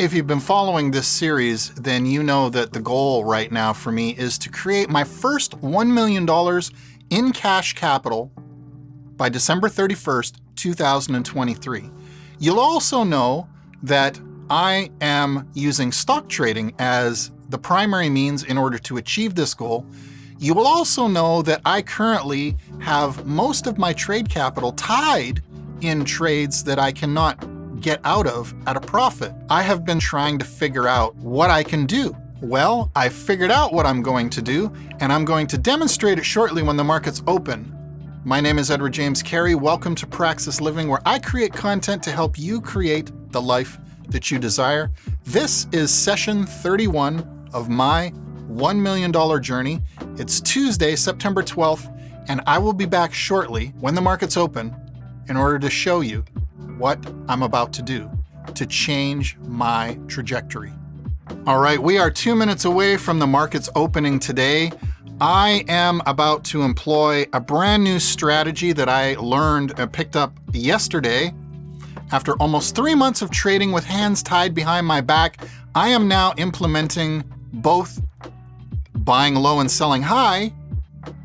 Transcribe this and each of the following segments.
If you've been following this series, then you know that the goal right now for me is to create my first $1 million in cash capital by December 31st, 2023. You'll also know that I am using stock trading as the primary means in order to achieve this goal. You will also know that I currently have most of my trade capital tied in trades that I cannot get out of at a profit. I have been trying to figure out what I can do. Well, I figured out what I'm going to do, and I'm going to demonstrate it shortly when the markets open. My name is Edward James Carey. Welcome to Praxis Living, where I create content to help you create the life that you desire. This is session 31 of my $1 million journey. It's Tuesday, September 12th, and I will be back shortly when the markets open in order to show you what I'm about to do to change my trajectory. All right, we are 2 minutes away from the markets opening today. I am about to employ a brand new strategy that I learned and picked up yesterday. After almost 3 months of trading with hands tied behind my back, I am now implementing both buying low and selling high,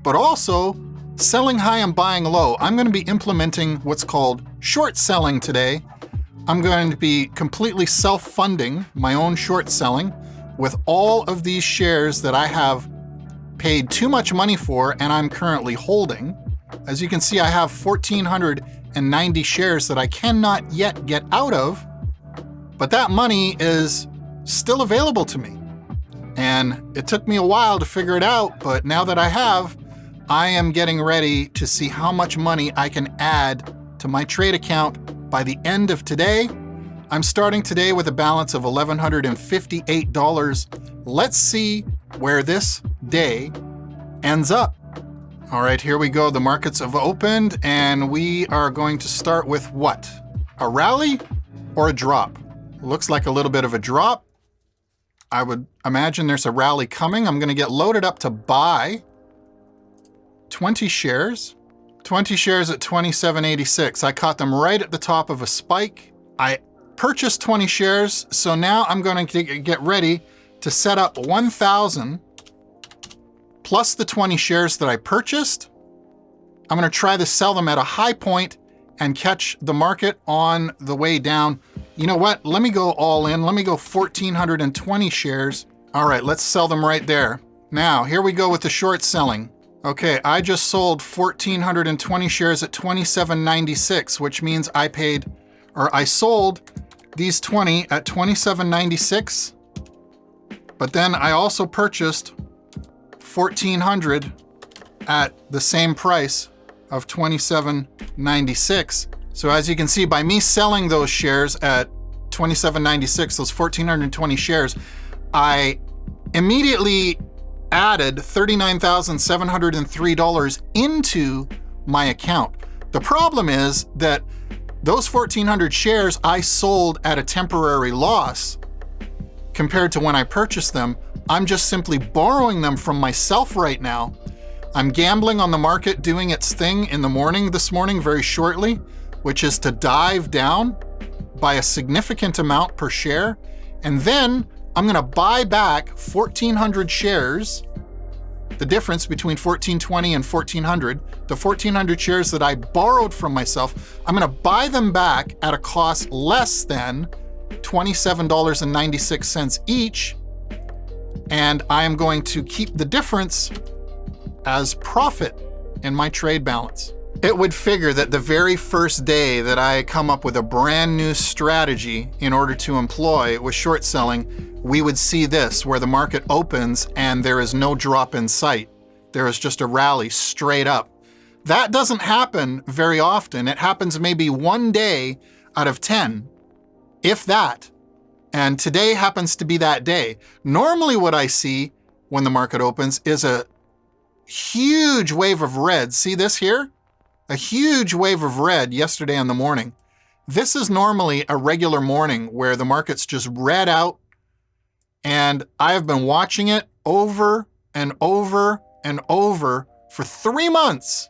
but also selling high and buying low. I'm going to be implementing what's called short selling today. I'm going to be completely self-funding my own short selling with all of these shares that I have paid too much money for and I'm currently holding. As you can see, I have 1,490 shares that I cannot yet get out of, but that money is still available to me. And it took me a while to figure it out, but now that I have, I am getting ready to see how much money I can add to my trade account by the end of today. I'm starting today with a balance of $1,158. Let's see where this day ends up. All right, here we go. The markets have opened and we are going to start with what? A rally or a drop? Looks like a little bit of a drop. I would imagine there's a rally coming. I'm going to get loaded up to buy 20 shares. 20 shares at $27.86. I caught them right at the top of a spike. I purchased 20 shares, so now I'm going to get ready to set up 1,000 plus the 20 shares that I purchased. I'm going to try to sell them at a high point and catch the market on the way down. You know what? Let me go all in. Let me go 1,420 shares. All right, let's sell them right there. Now, here we go with the short selling. Okay, I just sold 1,420 shares at $27.96, which means I sold these 20 at $27.96, but then I also purchased 1,400 at the same price of $27.96. So as you can see, by me selling those shares at $27.96, those 1,420 shares, I immediately added $39,703 into my account. The problem is that those 1,400 shares I sold at a temporary loss compared to when I purchased them. I'm just simply borrowing them from myself right now. I'm gambling on the market doing its thing in the morning this morning very shortly, which is to dive down by a significant amount per share. And then I'm going to buy back 1,400 shares, the difference between 1,420 and 1,400, the 1,400 shares that I borrowed from myself, I'm going to buy them back at a cost less than $27.96 each, and I am going to keep the difference as profit in my trade balance. It would figure that the very first day that I come up with a brand new strategy in order to employ with short selling, we would see this, where the market opens and there is no drop in sight. There is just a rally straight up. That doesn't happen very often. It happens maybe one day out of 10, if that. And today happens to be that day. Normally what I see when the market opens is a huge wave of red. See this here? A huge wave of red yesterday in the morning. This is normally a regular morning where the market's just red out, and I have been watching it over and over and over for 3 months,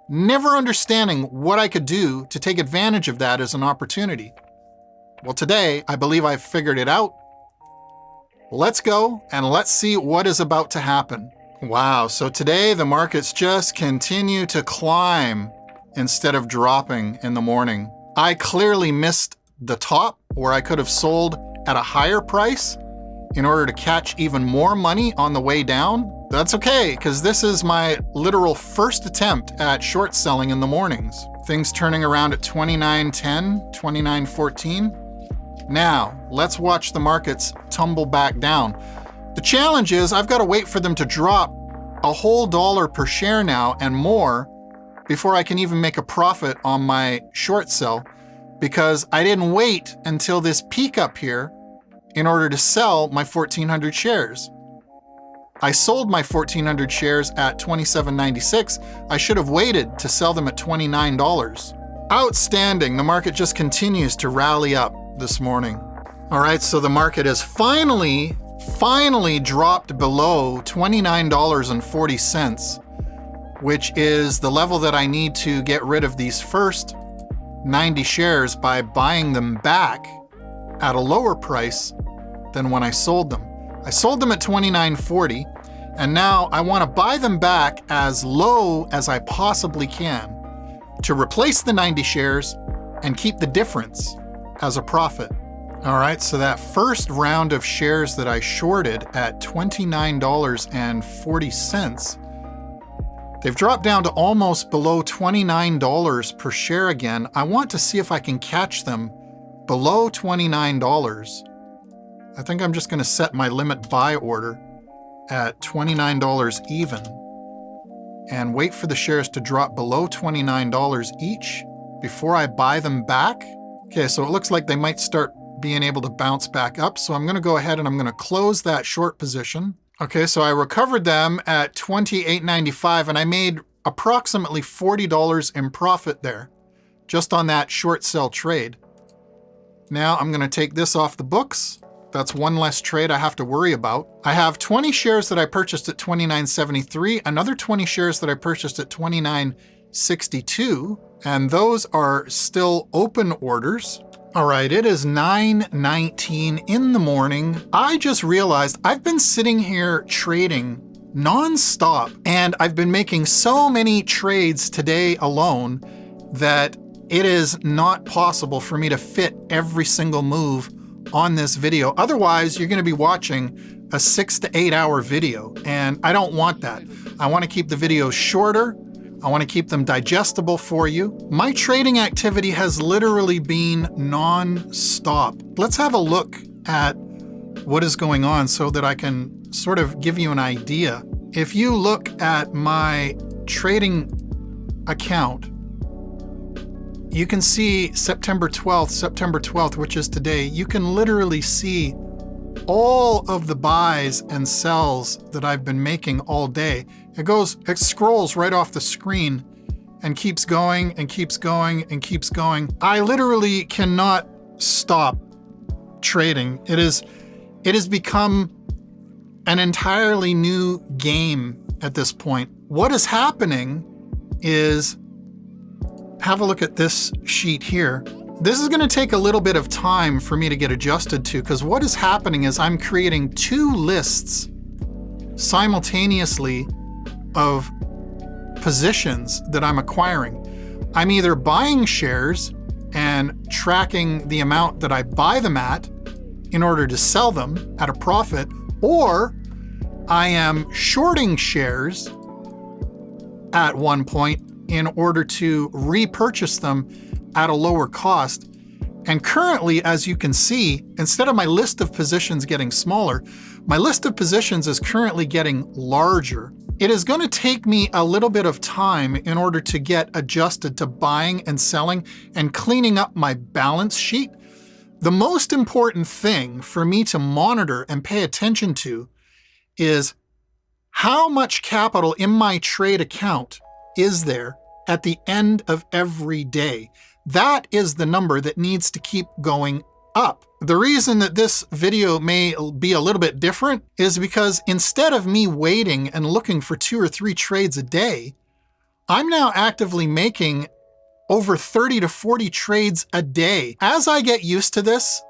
never understanding what I could do to take advantage of that as an opportunity. Well, today, I believe I've figured it out. Let's go and let's see what is about to happen. Wow, so today the markets just continue to climb instead of dropping in the morning. I clearly missed the top where I could have sold at a higher price in order to catch even more money on the way down. That's okay, because this is my literal first attempt at short selling in the mornings. Things turning around at 29.10, 29.14. Now, let's watch the markets tumble back down. The challenge is I've got to wait for them to drop a whole $1 per share now and more before I can even make a profit on my short sell, because I didn't wait until this peak up here in order to sell my 1,400 shares. I sold my 1,400 shares at $27.96. I should have waited to sell them at $29. Outstanding. The market just continues to rally up this morning. All right, so the market has finally dropped below $29.40, which is the level that I need to get rid of these first 90 shares by buying them back at a lower price than when I sold them. I sold them at $29.40, and now I want to buy them back as low as I possibly can to replace the 90 shares and keep the difference as a profit. All right, so that first round of shares that I shorted at $29.40, they've dropped down to almost below $29 per share again. I want to see if I can catch them below $29. I think I'm just going to set my limit buy order at $29 even and wait for the shares to drop below $29 each before I buy them back. Okay, so it looks like they might start being able to bounce back up. So I'm going to go ahead and I'm going to close that short position. Okay, so I recovered them at $28.95 and I made approximately $40 in profit there just on that short sell trade. Now I'm going to take this off the books. That's one less trade I have to worry about. I have 20 shares that I purchased at $29.73, another 20 shares that I purchased at $29.62, and those are still open orders. All right, it is 9:19 in the morning. I just realized I've been sitting here trading nonstop, and I've been making so many trades today alone that it is not possible for me to fit every single move on this video. Otherwise, you're going to be watching a 6 to 8 hour video, and I don't want that. I want to keep the videos shorter. I want to keep them digestible for you. My trading activity has literally been non-stop. Let's have a look at what is going on so that I can sort of give you an idea. If you look at my trading account, you can see September 12th, which is today. You can literally see all of the buys and sells that I've been making all day. It scrolls right off the screen and keeps going and keeps going and keeps going. I literally cannot stop trading. It has become an entirely new game at this point. What is happening is, have a look at this sheet here. This is going to take a little bit of time for me to get adjusted to, because what is happening is I'm creating two lists simultaneously of positions that I'm acquiring. I'm either buying shares and tracking the amount that I buy them at in order to sell them at a profit, or I am shorting shares at one point in order to repurchase them at a lower cost. And currently, as you can see, instead of my list of positions getting smaller, my list of positions is currently getting larger. It is going to take me a little bit of time in order to get adjusted to buying and selling and cleaning up my balance sheet. The most important thing for me to monitor and pay attention to is how much capital in my trade account is there at the end of every day. That is the number that needs to keep going up. The reason that this video may be a little bit different is because instead of me waiting and looking for 2 or 3 trades a day, I'm now actively making over 30 to 40 trades a day. As I get used to this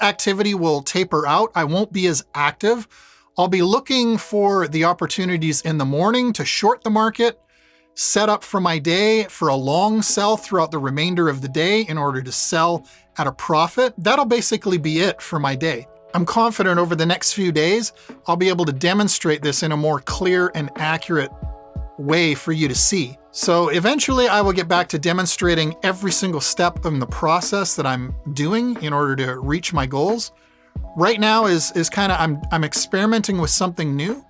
activity will taper out. I won't be as active. I'll be looking for the opportunities in the morning to short the market, set up for my day for a long sell throughout the remainder of the day in order to sell at a profit. That'll basically be it for my day. I'm confident over the next few days, I'll be able to demonstrate this in a more clear and accurate way for you to see. So eventually I will get back to demonstrating every single step in the process that I'm doing in order to reach my goals. Right now is kind of, I'm experimenting with something new,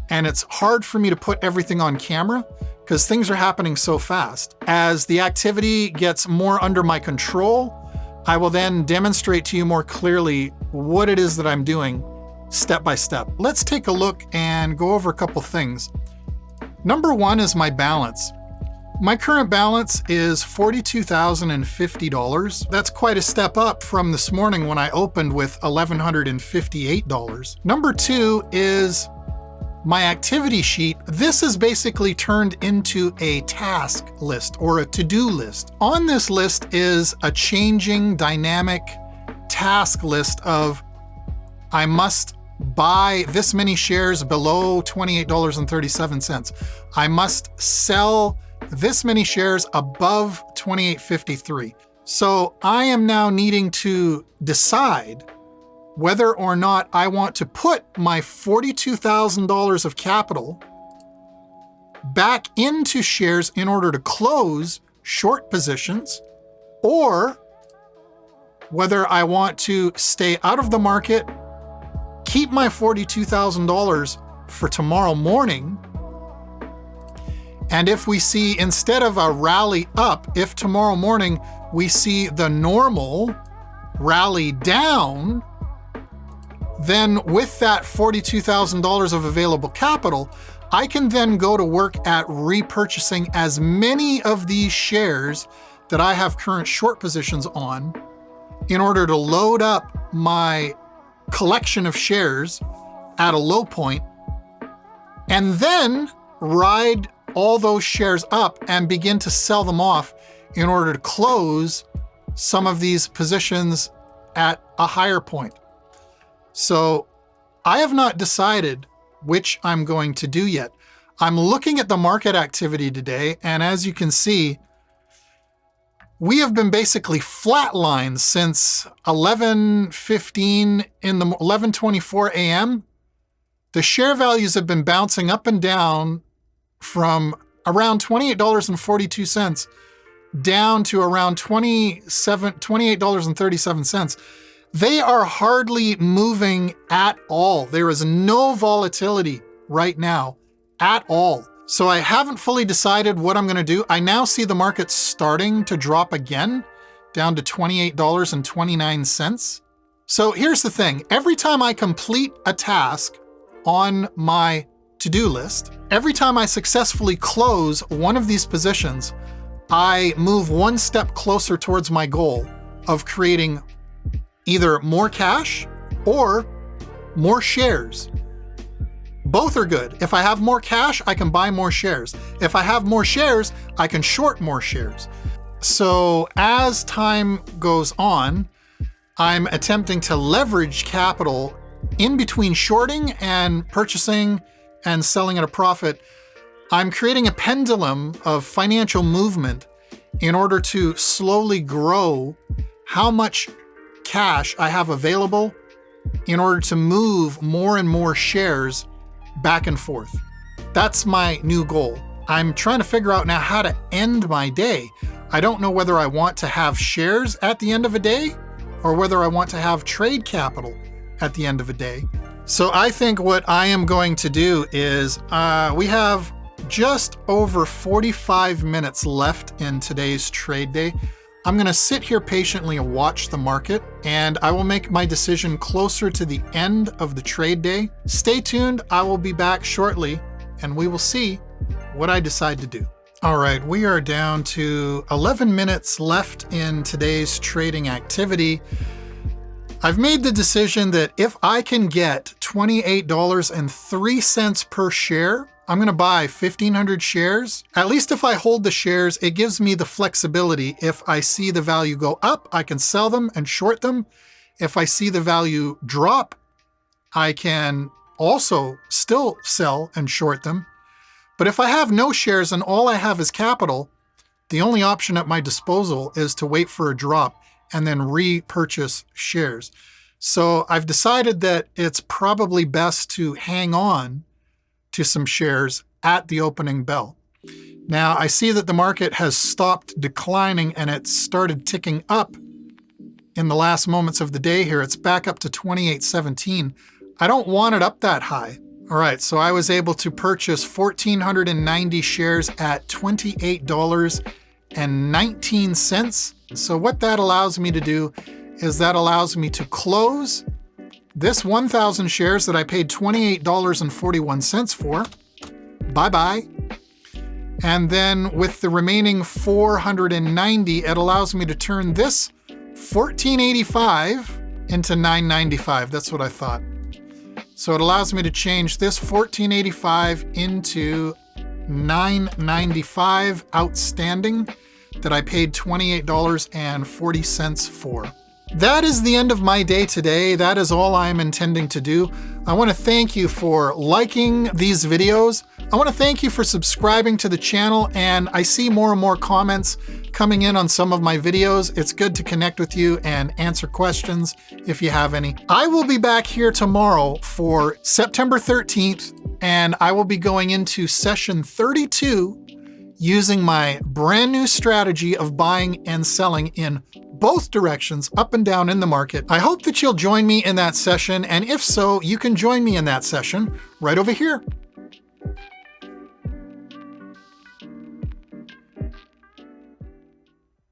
and it's hard for me to put everything on camera because things are happening so fast. As the activity gets more under my control, I will then demonstrate to you more clearly what it is that I'm doing step by step. Let's take a look and go over a couple things. Number one is my balance. My current balance is $42,050. That's quite a step up from this morning when I opened with $1,158. Number two is my activity sheet. This is basically turned into a task list or a to-do list. On this list is a changing dynamic task list of I must buy this many shares below $28.37. I must sell this many shares above $28.53. So I am now needing to decide whether or not I want to put my $42,000 of capital back into shares in order to close short positions, or whether I want to stay out of the market, keep my $42,000 for tomorrow morning, and if we see, instead of a rally up, if tomorrow morning we see the normal rally down, then with that $42,000 of available capital, I can then go to work at repurchasing as many of these shares that I have current short positions on in order to load up my collection of shares at a low point, and then ride all those shares up and begin to sell them off in order to close some of these positions at a higher point. So I have not decided which I'm going to do yet. I'm looking at the market activity today, and as you can see, we have been basically flatlined since 11:15 in the 11:24 a.m. The share values have been bouncing up and down from around $28.42 down to around $28.37. They are hardly moving at all. There is no volatility right now at all. So I haven't fully decided what I'm going to do. I now see the market starting to drop again down to $28.29. So here's the thing. Every time I complete a task on my to-do list, every time I successfully close one of these positions, I move one step closer towards my goal of creating either more cash or more shares. Both are good. If I have more cash, I can buy more shares. If I have more shares, I can short more shares. So as time goes on, I'm attempting to leverage capital in between shorting and purchasing and selling at a profit. I'm creating a pendulum of financial movement in order to slowly grow how much cash I have available in order to move more and more shares back and forth. That's my new goal. I'm trying to figure out now how to end my day. I don't know whether I want to have shares at the end of a day or whether I want to have trade capital at the end of a day. So I think what I am going to do is we have just over 45 minutes left in today's trade day. I'm going to sit here patiently and watch the market, and I will make my decision closer to the end of the trade day. Stay tuned. I will be back shortly, and we will see what I decide to do. All right, we are down to 11 minutes left in today's trading activity. I've made the decision that if I can get $28.03 per share I'm going to buy 1,500 shares. At least if I hold the shares, it gives me the flexibility. If I see the value go up, I can sell them and short them. If I see the value drop, I can also still sell and short them. But if I have no shares and all I have is capital, the only option at my disposal is to wait for a drop and then repurchase shares. So I've decided that it's probably best to hang on to some shares at the opening bell. Now, I see that the market has stopped declining and it started ticking up in the last moments of the day here. It's back up to 28.17. I don't want it up that high. All right, so I was able to purchase 1,490 shares at $28.19. So what that allows me to do is that allows me to close this 1,000 shares that I paid $28.41 for. Bye-bye. And then with the remaining 490, it allows me to turn this 1485 into 995. That's what I thought. So it allows me to change this 1485 into 995 outstanding that I paid $28.40 for. That is the end of my day today. That is all I'm intending to do. I want to thank you for liking these videos. I want to thank you for subscribing to the channel, and I see more and more comments coming in on some of my videos. It's good to connect with you and answer questions if you have any. I will be back here tomorrow for September 13th, and I will be going into session 32 using my brand new strategy of buying and selling in both directions, up and down in the market. I hope that you'll join me in that session, and if so, you can join me in that session right over here.